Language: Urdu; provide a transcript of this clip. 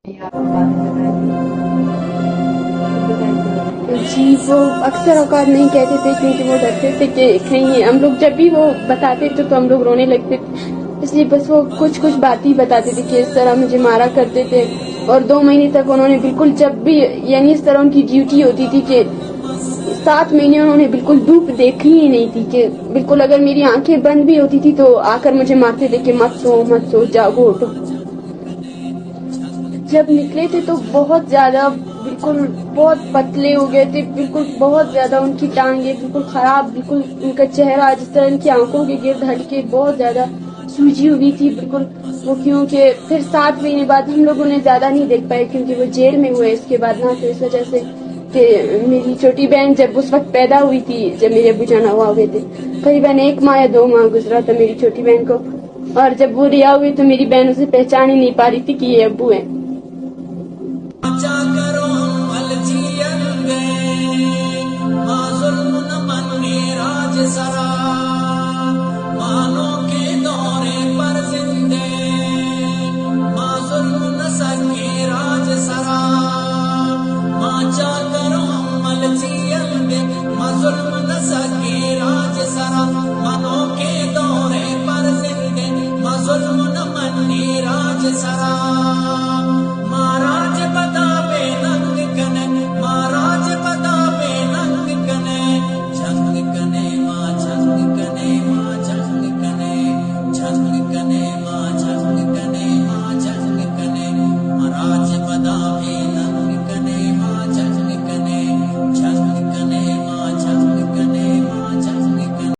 جی وہ اکثر اوقات نہیں کہتے تھے کیونکہ وہ ڈرتے تھے کہ کہیں ہم لوگ جب بھی وہ بتاتے تھے تو ہم لوگ رونے لگتے تھے، اس لیے بس وہ کچھ بات ہی بتاتے تھے کہ اس طرح مجھے مارا کرتے تھے. اور 2 مہینے تک انہوں نے بالکل جب بھی یعنی اس طرح ان کی ڈیوٹی ہوتی تھی کہ 7 مہینے انہوں نے بالکل دھوپ دیکھی ہی نہیں تھی کہ بالکل اگر میری آنکھیں بند بھی ہوتی تھی تو آ کر مجھے مارتے تھے کہ مت سو جاگو اٹھو. جب نکلے تھے تو بہت زیادہ بالکل بہت پتلے ہو گئے تھے، بالکل بہت زیادہ ان کی ٹانگیں بالکل خراب، بالکل ان کا چہرہ جس طرح ان کی آنکھوں کے گرد ہلکے بہت زیادہ سوجی ہوئی تھی بالکل. وہ کیونکہ پھر 7 مہینے بعد ہم لوگوں نے زیادہ نہیں دیکھ پائے کیونکہ وہ جیل میں ہوئے اس کے بعد نہ، تو اس وجہ سے کہ میری چھوٹی بہن جب اس وقت پیدا ہوئی تھی جب میرے ابو جان ہوا ہوئے تھے، قریباً 1 ماہ یا 2 ماہ گزرا تھا میری چھوٹی بہن کو، اور جب وہ رہا ہوئے تو میری بہن اسے پہچان ہی نہیں پا رہی تھی کہ یہ ابو ہیں. ظلم نہ منی راج سرا